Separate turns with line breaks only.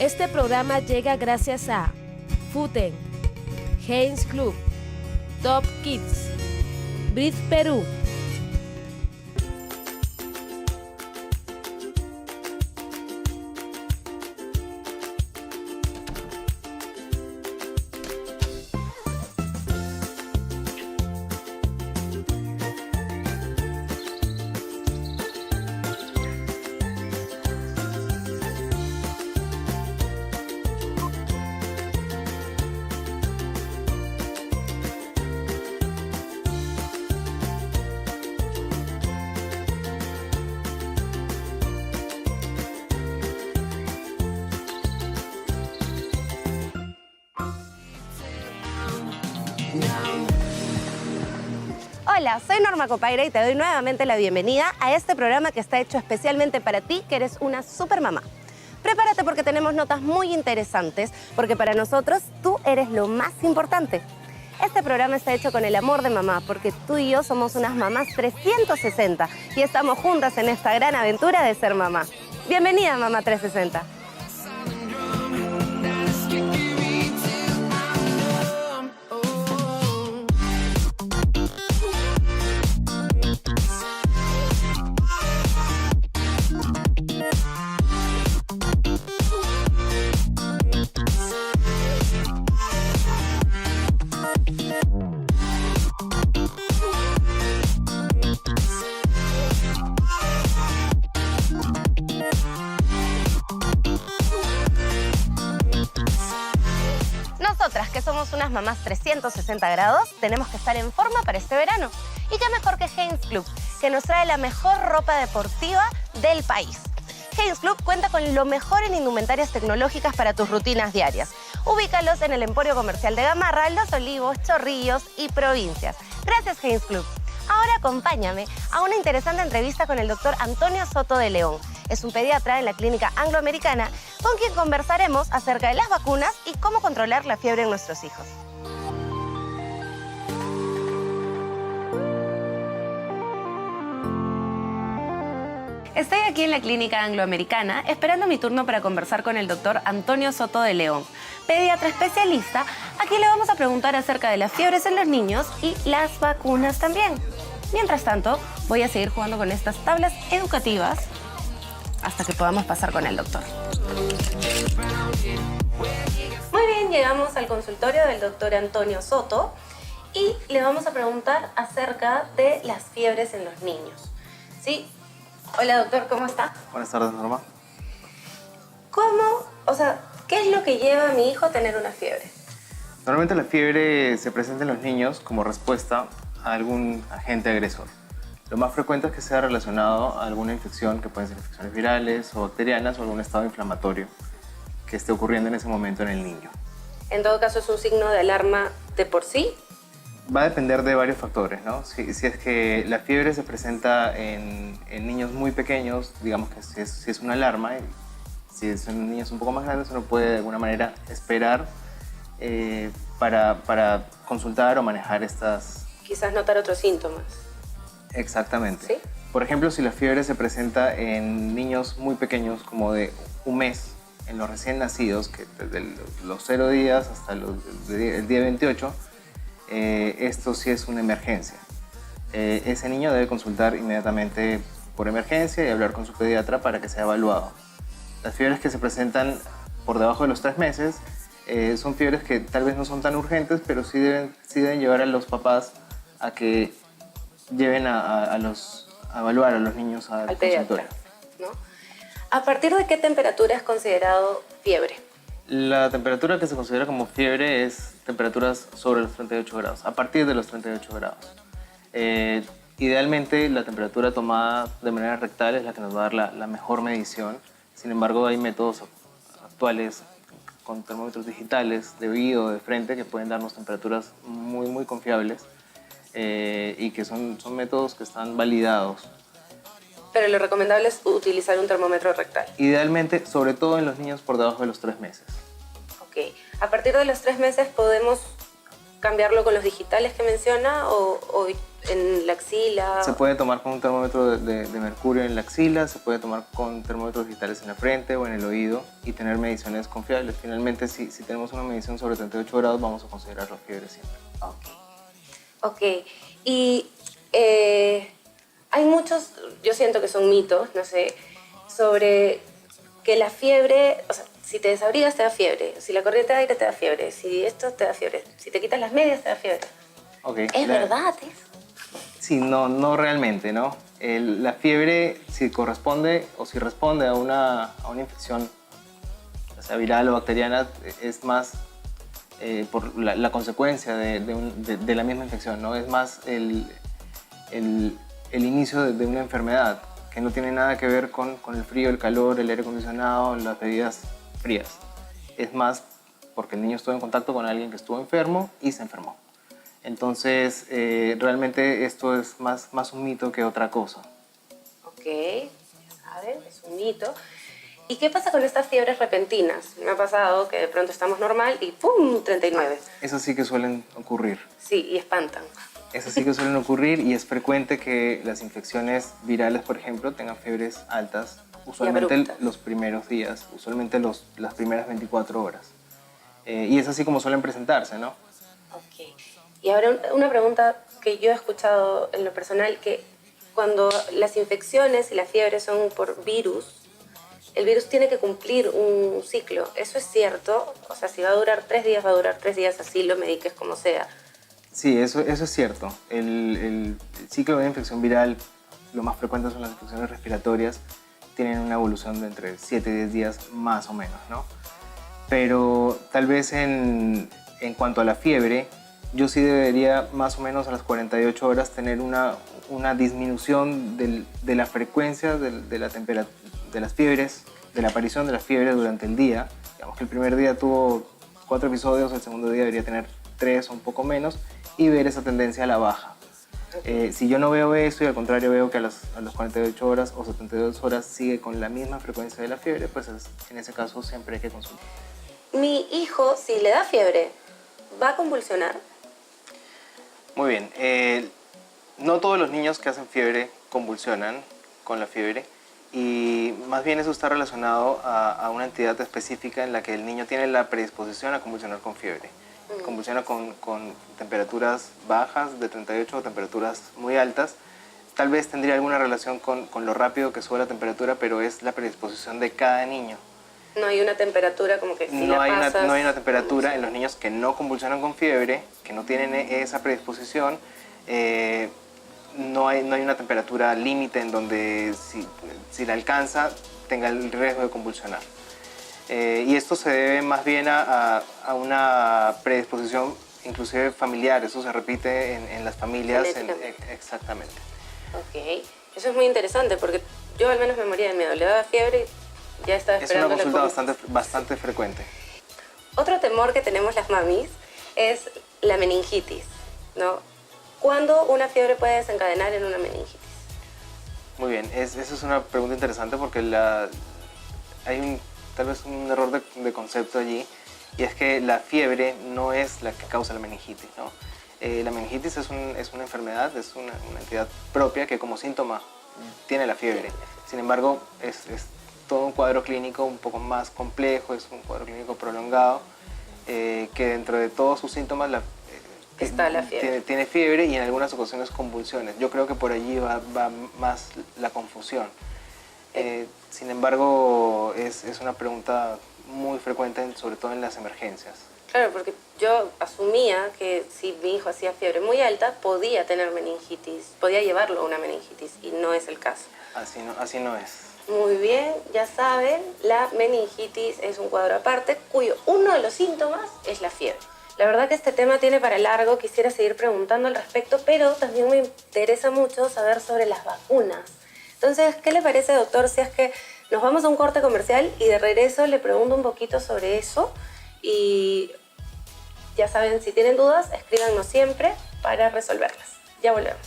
Este programa llega gracias a Futen, Heinz Club, Top Kids, Brit Perú.
Hola, soy Norma Copaira y te doy nuevamente la bienvenida a este programa que está hecho especialmente para ti, que eres una super mamá. Prepárate porque tenemos notas muy interesantes, porque para nosotros tú eres lo más importante. Este programa está hecho con el amor de mamá, porque tú y yo somos unas mamás 360 y estamos juntas en esta gran aventura de ser mamá. Bienvenida, Mamá 360. Nosotras, que somos unas mamás 360 grados, tenemos que estar en forma para este verano. Y qué mejor que Heinz Club, que nos trae la mejor ropa deportiva del país. Heinz Club cuenta con lo mejor en indumentarias tecnológicas para tus rutinas diarias. Ubícalos en el Emporio Comercial de Gamarra, Los Olivos, Chorrillos y Provincias. Gracias, Heinz Club. Ahora acompáñame a una interesante entrevista con el doctor Antonio Soto de León. Es un pediatra en la Clínica Angloamericana, con quien conversaremos acerca de las vacunas y cómo controlar la fiebre en nuestros hijos. Estoy aquí en la Clínica Angloamericana esperando mi turno para conversar con el doctor Antonio Soto de León, pediatra especialista, a quien le vamos a preguntar acerca de las fiebres en los niños y las vacunas también. Mientras tanto, voy a seguir jugando con estas tablas educativas hasta que podamos pasar con el doctor. Muy bien, llegamos al consultorio del doctor Antonio Soto y le vamos a preguntar acerca de las fiebres en los niños. ¿Sí? Hola, doctor, ¿cómo está?
Buenas tardes, Norma.
¿Qué es lo que lleva a mi hijo a tener una fiebre?
Normalmente la fiebre se presenta en los niños como respuesta a algún agente agresor. Lo más frecuente es que sea relacionado a alguna infección, que pueden ser infecciones virales o bacterianas o algún estado inflamatorio que esté ocurriendo en ese momento en el niño.
En todo caso, ¿es un signo de alarma de por sí?
Va a depender de varios factores, ¿no? Si es que la fiebre se presenta en niños muy pequeños, digamos que si es una alarma, si son niños un poco más grandes, uno puede de alguna manera esperar para consultar o manejar estas...
Quizás notar otros síntomas.
Exactamente.
¿Sí?
Por ejemplo, si la fiebre se presenta en niños muy pequeños, como de un mes, en los recién nacidos, que desde los 0 días hasta el día 28, esto sí es una emergencia. Ese niño debe consultar inmediatamente por emergencia y hablar con su pediatra para que sea evaluado. Las fiebres que se presentan por debajo de los 3 meses son fiebres que tal vez no son tan urgentes, pero sí deben llevar a los papás a que lleven a evaluar a los niños al consultorio.
¿No? ¿A partir de qué temperatura es considerado fiebre?
La temperatura que se considera como fiebre es temperaturas sobre los 38 grados, a partir de los 38 grados. Idealmente, la temperatura tomada de manera rectal es la que nos va a dar la mejor medición. Sin embargo, hay métodos actuales con termómetros digitales de oído, de frente, que pueden darnos temperaturas muy confiables y que son métodos que están validados.
Pero lo recomendable es utilizar un termómetro rectal.
Idealmente, sobre todo en los niños por debajo de los 3 meses.
Ok. ¿A partir de los 3 meses podemos cambiarlo con los digitales que menciona o en la axila.
Se puede tomar con un termómetro de mercurio en la axila, se puede tomar con termómetros digitales en la frente o en el oído y tener mediciones confiables. Finalmente, si tenemos una medición sobre 38 grados, vamos a considerar la fiebre siempre.
Ok. Y hay muchos, yo siento que son mitos, no sé, sobre que la fiebre, o sea, si te desabrigas te da fiebre, si la corriente de aire te da fiebre, si esto te da fiebre, si te quitas las medias te da fiebre.
Okay.
¿Es verdad eso?
Sí, no realmente, ¿no? La fiebre, si corresponde o si responde a una infección, ya sea viral o bacteriana, es más por la consecuencia de la misma infección, ¿no? Es más el inicio de una enfermedad que no tiene nada que ver con el frío, el calor, el aire acondicionado, las bebidas frías. Es más porque el niño estuvo en contacto con alguien que estuvo enfermo y se enfermó. Entonces, realmente esto es más un mito que otra cosa.
Ok, ya saben, es un mito. ¿Y qué pasa con estas fiebres repentinas? Me ha pasado que de pronto estamos normal y ¡pum! 39.
Esas sí que suelen ocurrir.
Sí, y espantan.
Esas sí que suelen ocurrir y es frecuente que las infecciones virales, por ejemplo, tengan fiebres altas, usualmente los primeros días, usualmente las primeras 24 horas. Y es así como suelen presentarse, ¿no?
Ok. Y ahora una pregunta que yo he escuchado en lo personal, que cuando las infecciones y las fiebres son por virus, el virus tiene que cumplir un ciclo. ¿Eso es cierto? O sea, si va a durar 3 días, va a durar 3 días, así lo mediques como sea.
Sí, eso es cierto. El ciclo de una infección viral, lo más frecuente son las infecciones respiratorias, tienen una evolución de entre 7 y 10 días más o menos, ¿no? Pero tal vez en cuanto a la fiebre, yo sí debería más o menos a las 48 horas tener una disminución de la frecuencia de las fiebres, de la aparición de las fiebres durante el día. Digamos que el primer día tuvo 4 episodios, el segundo día debería tener 3 o un poco menos y ver esa tendencia a la baja. Si yo no veo eso y al contrario veo que a las 48 horas o 72 horas sigue con la misma frecuencia de la fiebre, pues en ese caso siempre hay que consultar.
Mi hijo, si le da fiebre, ¿va a convulsionar?
Muy bien. No todos los niños que hacen fiebre convulsionan con la fiebre y más bien eso está relacionado a una entidad específica en la que el niño tiene la predisposición a convulsionar con fiebre. Convulsiona con temperaturas bajas de 38 o temperaturas muy altas. Tal vez tendría alguna relación con lo rápido que sube la temperatura, pero es la predisposición de cada niño.
No hay una temperatura como que si
no
la
hay
pasas...
no hay una temperatura en los niños que no convulsionan con fiebre, que no tienen esa predisposición. No hay una temperatura límite en donde si la alcanza tenga el riesgo de convulsionar. Y esto se debe más bien a una predisposición inclusive familiar. Eso se repite en las familias. Exactamente.
Ok, eso es muy interesante porque yo al menos me moría de miedo. Le daba fiebre y ya estaba esperando.
Es una consulta bastante frecuente.
Otro temor que tenemos las mamis es la meningitis, ¿no? ¿Cuándo una fiebre puede desencadenar en una meningitis?
Muy bien, esa es una pregunta interesante porque hay tal vez un error de concepto allí, y es que la fiebre no es la que causa la meningitis, ¿no? La meningitis es una enfermedad, es una entidad propia que como síntoma tiene la fiebre. Sin embargo, es todo un cuadro clínico un poco más complejo, es un cuadro clínico prolongado, que dentro de todos sus síntomas
está la fiebre.
Tiene fiebre y en algunas ocasiones convulsiones. Yo creo que por allí va más la confusión. Sin embargo, es una pregunta muy frecuente, sobre todo en las emergencias.
Claro, porque yo asumía que si mi hijo hacía fiebre muy alta, podía tener meningitis, podía llevarlo a una meningitis, y no es el caso.
Así no es.
Muy bien, ya saben, la meningitis es un cuadro aparte, cuyo uno de los síntomas es la fiebre. La verdad que este tema tiene para largo, quisiera seguir preguntando al respecto, pero también me interesa mucho saber sobre las vacunas. Entonces, ¿qué le parece, doctor, si es que nos vamos a un corte comercial y de regreso le pregunto un poquito sobre eso? Y ya saben, si tienen dudas, escríbanos siempre para resolverlas. Ya volvemos.